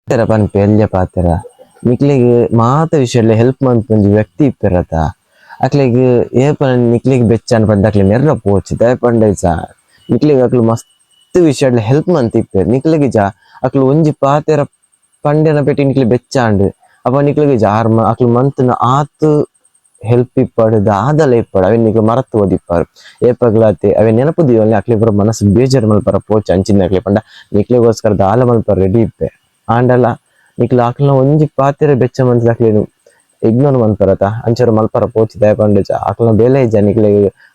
ತರ ಪನ್ಪೆ ಎಲ್ಯ ಪಾತೆರ ನಿಕ್ಲೆಗ್ ಮಾತ ವಿಷಯಡ್ಲ ಹೆಲ್ಪ್ ಮನ್ಪುಂಜಿ ವ್ಯಕ್ತಿ ಇಪ್ಪಿರತ ಅಕ್ಲೆಗ್ ಏಪನ ನಿಕ್ಲೆಗ್ ಬೆಚ್ಚ ಪಂಡ ಅಕ್ಲೆ ನೆರ್ರ ಪೋಚು ಪಂಡೈಸ ನಿಕ್ಲೆಗ್ ಅಕ್ಲು ಮಸ್ತ್ ವಿಷಯಡ್ಲ ಹೆಲ್ಪ್ ಮಂತಿಪ್ಪೇರು ನಿಕ್ಲೆಗ್ ಜಾ ಅಕ್ಲು ಒಂಜಿ ಪಾತೆರ ಪಂಡೆನ ಪೆಟ್ಟಿ ನಿಕ್ಲೆ ಬೆಚ್ಚಾಂಡ್ ಅಪ್ಪ ನಿಕ್ಲೆಗ್ ಜಾ ಅಕ್ಲು ಮಂತನ ಆತು ಹೆಲ್ಪ್ ಇಪ್ಪಡು ದಾದಲ ಇಪ್ಪಡು ಅವೆ ನಿಕ್ಲೆ ಮರತ್ತು ಓದಿಪ್ಪಾರು ಏಪಗ್ಲಾತೆ ಅವೆ ನೆನಪು ದಿವಲ್ಲಿ ಅಕ್ಲೆ ಪುರ ಮನಸ್ಸು ಬೇಜಾರು ಮಲ್ಪರ ಪೋಚು ಅಂಚಿನ ಅಕ್ಲೆ ಪಂಡ ನಿಕ್ಲೆಗೋಸ್ಕರ ದಾಲ ಮಲ್ಪರ ರೆಡಿ ಇಪ್ಪೆ ಆಂಡಲ ನಿಕ್ಲ ಅಕ್ಲನ ಒಂಜಿ ಪಾತೆರ ಬೆಚ್ಚ ಮನ್ಸಿದ ಅಕ್ಲೇನು ಇಗ್ನೋರ್ ಮಲ್ಪರತ ಅಂಚರ ಮಲ್ಪರ ಪೋಚಿ ದಯಪಂಡ ಅಕ್ಲನ ಬೇಲೆ ಇಜ್ಜ ನಿಕ್ಲೆ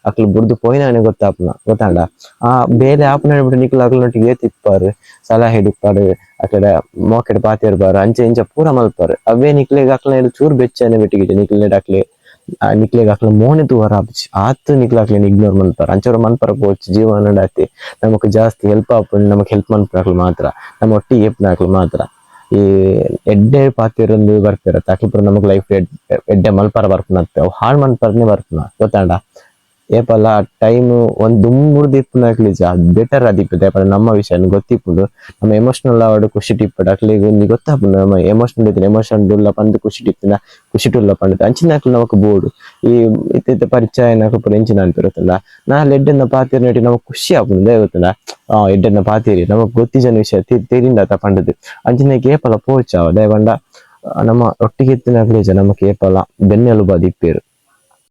ಅಕ್ಲು ಬುಡ್ದು ಪೋಯಿನಾನೆ ಗೊತ್ತಾಂಡ ಆ ಬೇಲೆ ಆಪನ ಬಿಟ್ಟು ನಿಕ್ಲ ಅಕ್ಲನೊಟ್ಟಿಗೆ ಏತಿಪ್ಪಾರು ಸಲಹೆ ಹಿಡಿಪ್ಪಾರು ಅಕ್ಲೆಡ ಮೋಕೆಡ್ ಪಾತೆರ್ ಬಾರು ಅಂಚೆ ಇಂಚ ಪೂರ ಮಲ್ಪಾರು ಅವೇ ನಿಕ್ಲೆಗ್ ಅಕ್ಲನ ಚೂರು ಬೆಚ್ಚನೆ ಬೆಟ್ಟಿಗೆ ನಿಕ್ಲೆಡ್ ಅಕ್ಲೆ ನಿಕ್ಲೆಗ್ ಅಕ್ಲ ಮೋನೆ ತೂವರ ಆಪುಜಿ ಆತು ನಿಕ್ಲ ಅಕ್ಲೇನು ಇಗ್ನೋರ್ ಮಲ್ಪಾರ ಅಂಚರ ಮಲ್ಪರ ಪೋಚು ಜೀವನ ಡಾತಿ ನಮಕ್ ಜಾಸ್ತಿ ಹೆಲ್ಪ್ ಆಪುಂಡು ನಮಕ್ ಹೆಲ್ಪ್ ಮಲ್ಪನಾಕ್ಲು ಮಾತ್ರ ನಮ್ಮ ಒಟ್ಟಿಗೆ ಏಪ್ನಾಕ್ಲು ಮಾತ್ರ ಈ ಎಡ್ಡೆ ಪಾತಿರೊಂದು ಬರ್ಪಿರತ್ತೆ ಅಕ್ಲು ಪುರ ನಮಕ್ ಲೈಫ್ ಎಡ್ಡೆ ಮಲ್ಪರ ಬರ್ಪುನತ್ತೆ ಅವು ಹಾಳು ಮಲ್ಪರನೇ ಬರ್ಪುನ ಗೊತ್ತಾಂಡ ಏಪಲ್ಲ ಟೈಮ್ ಒಂದ್ ದುಮ್ಮುರ್ದು ಇಪ್ಪುನ ಅಕ್ಲಿಜ ಬೆಟರ್ ಅದಿಪ್ಪು ಏಪಲ್ಲ ನಮ್ಮ ವಿಷಯ ಗೊತ್ತಿಪ್ಪುಂಡು ನಮ್ಮ ಎಮೋಷನಲ್ ಆವಡ್ ಖುಷಿ ಟಿಪ್ಪಡು ಅಕ್ಲಿಗೆ ಒಂದು ಗೊತ್ತಾಪುಂಡು ನಮ್ಮ ಎಮೋಷನಲ್ ಇತ್ತಿನ ಎಮೋಷನ್ ಡುಲ್ಲ ಪಂದ್ ಖುಷಿ ಟಿಪ್ಪಿನ ಖುಷಿ ಟುಲ್ಲ ಪಂಡ್ ಅಂಚಿನ ಅಕ್ಲು ನಮಕ್ ಬೋಡು ಈ ಇತ್ತ ಪರಿಚಯ ಅಕ್ಲು ಪುರ ಎಂಚಿನ ಅನ್ಪಿರುತ್ತಲ್ಲ ನಾಳೆ ಎಡ್ಡೆನ್ನ ಪಾತಿರ್ ನೆಟ್ಟಿ ನಮಕ್ ಖುಷಿ ಆಪುಂಡು ಗೊತ್ತಲ್ಲ ಎಡ್ಡೆನ್ನ ಪಾತಿರಿ ನಮಕ್ ಗೊತ್ತಿಜನ ವಿಷಯ ತಿಳಿಂದ ಪಂಡದು ಅಂಚಿನ ಕೇಪಲ ಪೋಚಾವ ದಯಪಂಡ ನಮ್ಮ ಒಟ್ಟಿಗೆ ಎತ್ತಿನ ಅಕ್ಲೇಜ ನಮಕ್ ಏಪಲ ಬೆನ್ನೆಲುಬು ಇಪ್ಪೇರು.